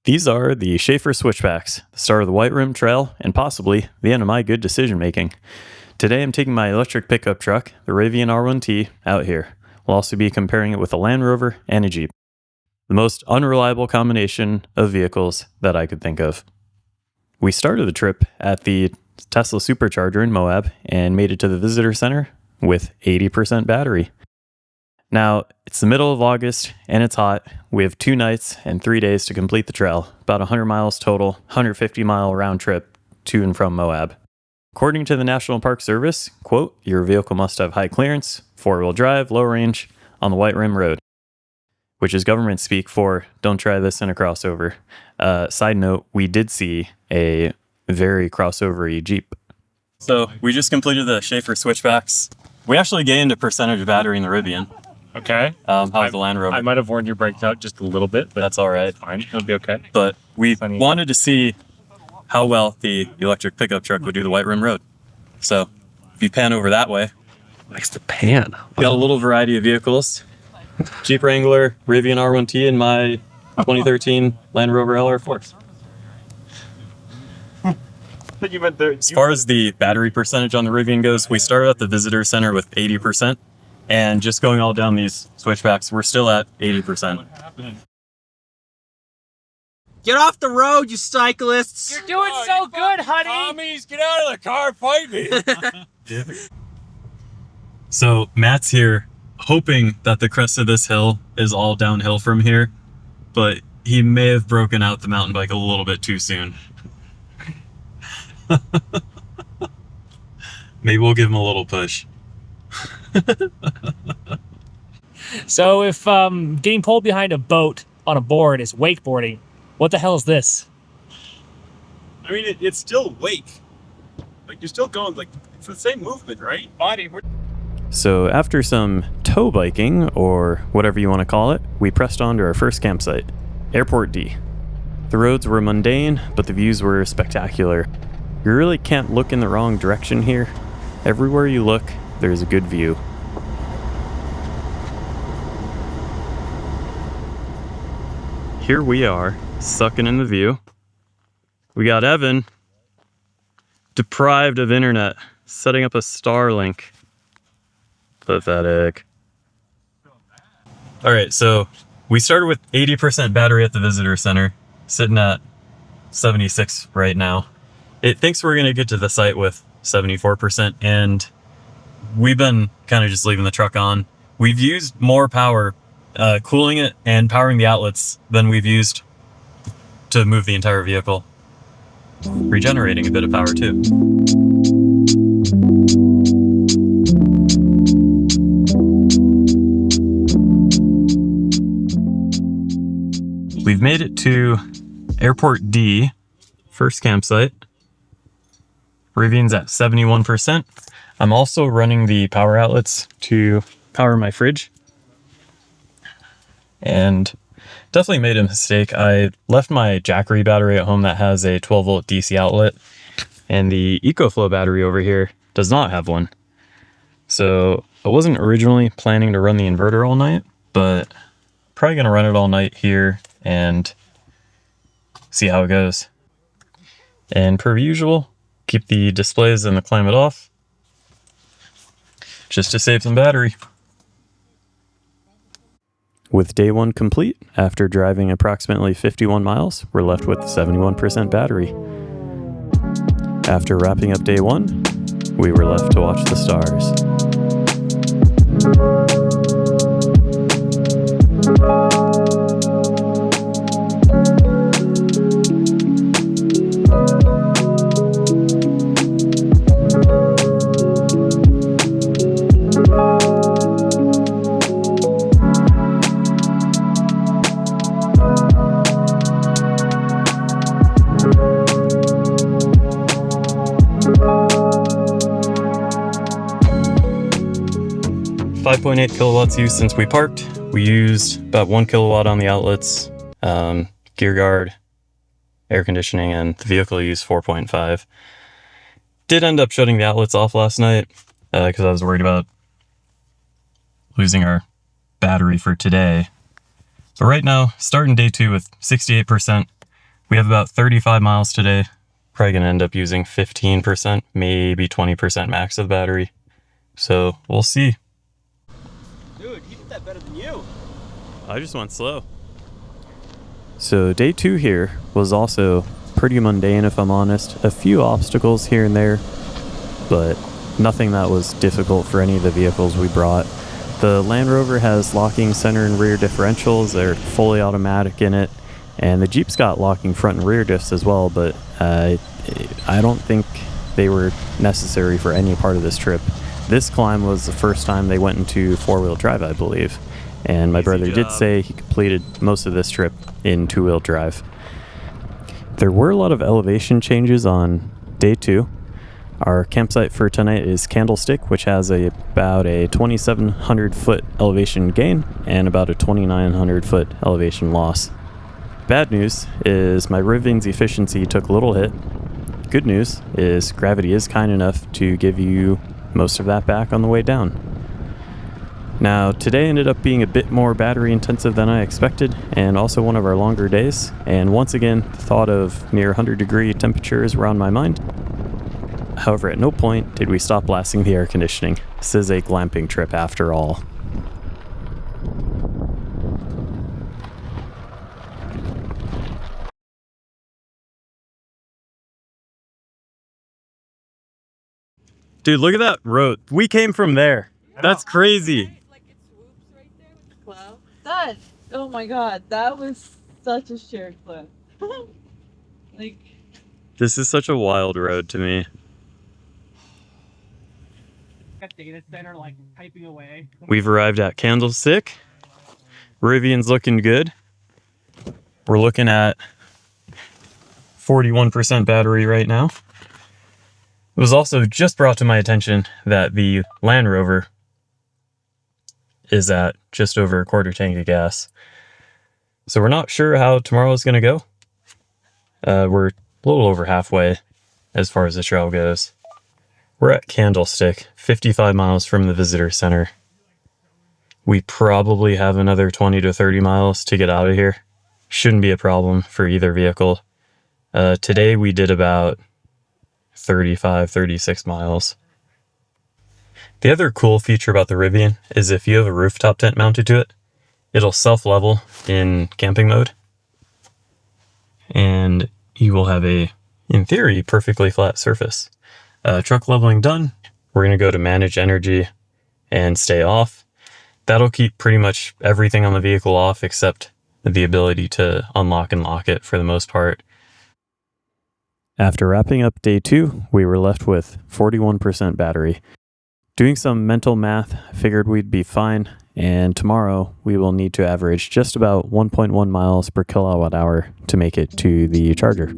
These are the Schaefer switchbacks, the start of the White Rim Trail, and possibly the end of my good decision making. Today I'm taking my electric pickup truck, the Rivian R1T, out here. We'll also be comparing it with a Land Rover and a Jeep. The most unreliable combination of vehicles that I could think of. We started the trip at the Tesla Supercharger in Moab and made it to the visitor center with 80% battery. Now, it's the middle of August and it's hot. We have 2 nights and 3 days to complete the trail, about 100 miles total, 150 mile round trip to and from Moab. According to the National Park Service, quote, your vehicle must have high clearance, 4-wheel drive, low range on the White Rim Road, which is government speak for don't try this in a crossover. Side note, we did see a very crossover-y Jeep. So we just completed the Schaefer switchbacks. We actually gained a percentage of battery in the Rivian. Okay. How's the Land Rover? I might have worn your brakes out just a little bit, but that's all right. Fine. It'll be okay. But we wanted to see how well the electric pickup truck would do the White Rim Road. So if you pan over that way, likes to pan. We got a little variety of vehicles. Jeep Wrangler, Rivian R1T, and my 2013 Land Rover LR4. As far as the battery percentage on the Rivian goes, we started at the visitor center with 80%, and just going all down these switchbacks, we're still at 80%. Get off the road, you cyclists! You're doing so good, honey! Commies, get out of the car, fight me! So Matt's here, hoping that the crest of this hill is all downhill from here, but he may have broken out the mountain bike a little bit too soon. Maybe we'll give him a little push. So if getting pulled behind a boat on a board is wakeboarding, what the hell is this? I mean, it's still wake. Like, you're still going, like, it's the same movement, right? So after some tow biking, or whatever you want to call it, we pressed on to our first campsite, Airport D. The roads were mundane, but the views were spectacular. You really can't look in the wrong direction here. Everywhere you look, there's a good view. Here we are, sucking in the view. We got Evan, deprived of internet, setting up a Starlink. Pathetic. All right, so we started with 80% battery at the visitor center, sitting at 76 right now. It thinks we're gonna get to the site with 74%, and we've been kind of just leaving the truck on. We've used more power cooling it and powering the outlets than we've used to move the entire vehicle. Regenerating a bit of power too. We've made it to Airport D, first campsite. Rivian's at 71%. I'm also running the power outlets to power my fridge. And definitely made a mistake. I left my Jackery battery at home that has a 12-volt DC outlet, and the EcoFlow battery over here does not have one. So I wasn't originally planning to run the inverter all night, but probably gonna run it all night here and see how it goes. And per usual, keep the displays and the climate off, just to save some battery. With day 1 complete, after driving approximately 51 miles, we're left with 71% battery. After wrapping up day 1, we were left to watch the stars. 5.8 kilowatts used since we parked. We used about 1 kilowatt on the outlets, gear guard, air conditioning, and the vehicle used 4.5. Did end up shutting the outlets off last night because I was worried about losing our battery for today. But right now, starting day 2 with 68%, We have about 35 miles today. Probably gonna end up using 15%, maybe 20% max of the battery. So we'll see. Dude, he did that better than you. I just went slow. So day 2 here was also pretty mundane, if I'm honest. A few obstacles here and there, but nothing that was difficult for any of the vehicles we brought. The Land Rover has locking center and rear differentials. They're fully automatic in it. And the Jeep's got locking front and rear diffs as well, but I don't think they were necessary for any part of this trip. This climb was the first time they went into four-wheel drive, I believe. And my brother did say he completed most of this trip in two-wheel drive. There were a lot of elevation changes on day 2. Our campsite for tonight is Candlestick, which has about a 2,700 foot elevation gain and about a 2,900 foot elevation loss. Bad news is my Rivian's efficiency took a little hit. Good news is gravity is kind enough to give you most of that back on the way down. Now, today ended up being a bit more battery intensive than I expected, and also one of our longer days. And once again, the thought of near 100-degree temperatures were on my mind. However, at no point did we stop blasting the air conditioning. This is a glamping trip after all. Dude, look at that road. We came from there. That's crazy. Like it swoops right there with the cloud. That, oh my god, that was such a sheer cliff. Like, This is such a wild road to me. Got data center like typing away. We've arrived at Candlestick. Rivian's looking good. We're looking at 41% battery right now. It was also just brought to my attention that the Land Rover is at just over a quarter tank of gas. So we're not sure how tomorrow's going to go. We're a little over halfway as far as the trail goes. We're at Candlestick, 55 miles from the visitor center. We probably have another 20 to 30 miles to get out of here. Shouldn't be a problem for either vehicle. Today we did about 35, 36 miles. The other cool feature about the Rivian is if you have a rooftop tent mounted to it, it'll self-level in camping mode. And you will have a, in theory, perfectly flat surface. Truck leveling done. We're going to go to manage energy and stay off. That'll keep pretty much everything on the vehicle off except the ability to unlock and lock it for the most part. After wrapping up day 2, we were left with 41% battery. Doing some mental math, I figured we'd be fine, and tomorrow we will need to average just about 1.1 miles per kilowatt hour to make it to the charger.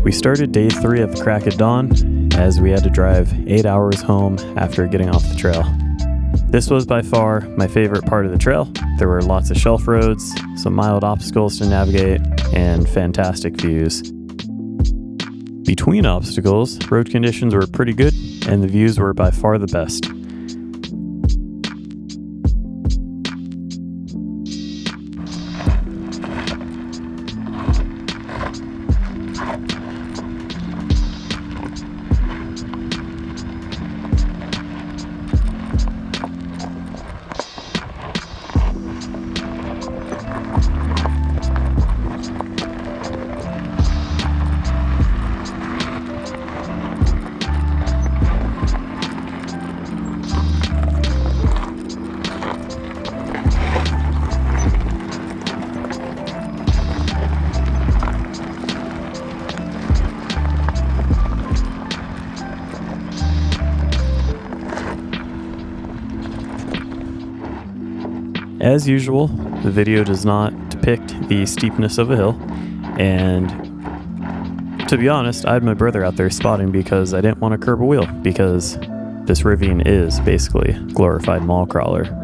We started day 3 at the crack of dawn as we had to drive 8 hours home after getting off the trail. This was by far my favorite part of the trail. There were lots of shelf roads, some mild obstacles to navigate, and fantastic views. Between obstacles, road conditions were pretty good, and the views were by far the best. As usual, the video does not depict the steepness of a hill, and to be honest, I had my brother out there spotting because I didn't want to curb a wheel, because This Rivian is basically a glorified mall crawler.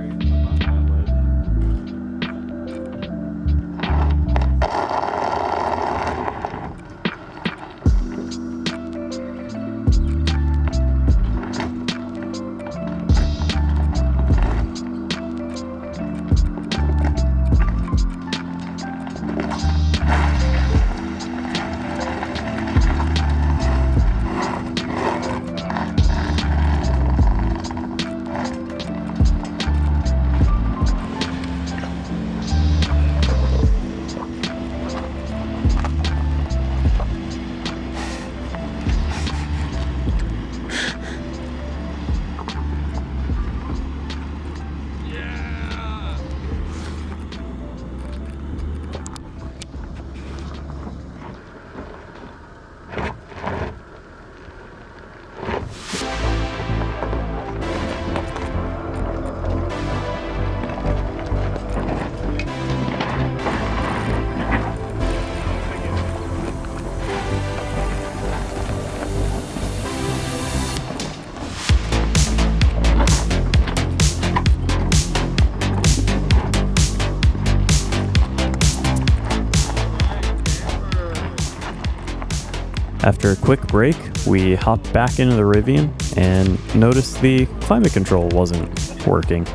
After a quick break, we hopped back into the Rivian and noticed the climate control wasn't working.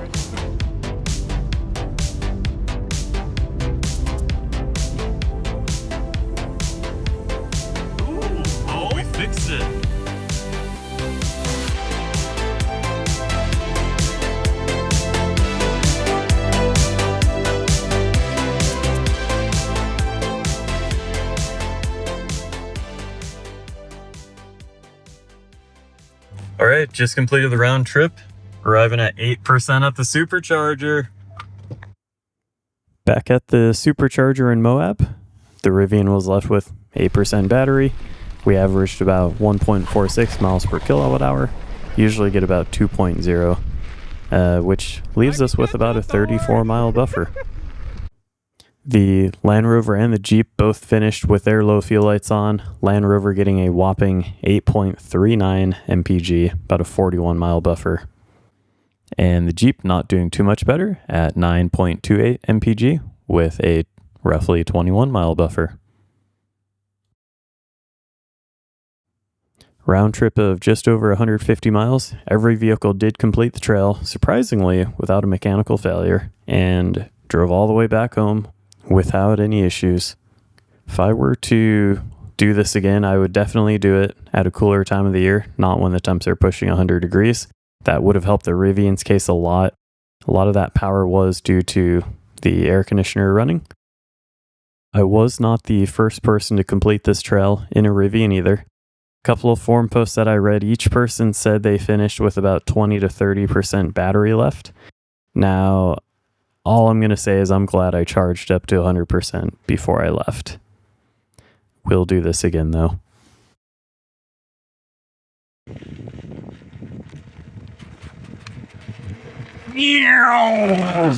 Oh, we fixed it. All right, just completed the round trip, arriving at 8% at the supercharger. Back at the supercharger in Moab, the Rivian was left with 8% battery. We averaged about 1.46 miles per kilowatt hour, usually get about 2.0, which leaves us with about a 34-mile buffer. The Land Rover and the Jeep both finished with their low fuel lights on, Land Rover getting a whopping 8.39 mpg, about a 41-mile buffer. And the Jeep not doing too much better at 9.28 mpg with a roughly 21-mile buffer. Round trip of just over 150 miles, every vehicle did complete the trail, surprisingly without a mechanical failure, and drove all the way back home without any issues. If I were to do this again, I would definitely do it at a cooler time of the year, not when the temps are pushing 100 degrees. That would have helped the Rivian's case a lot. A lot of that power was due to the air conditioner running. I was not the first person to complete this trail in a Rivian either. A couple of forum posts that I read, each person said they finished with about 20 to 30% battery left. Now, all I'm going to say is I'm glad I charged up to 100% before I left. We'll do this again, though. Yeah.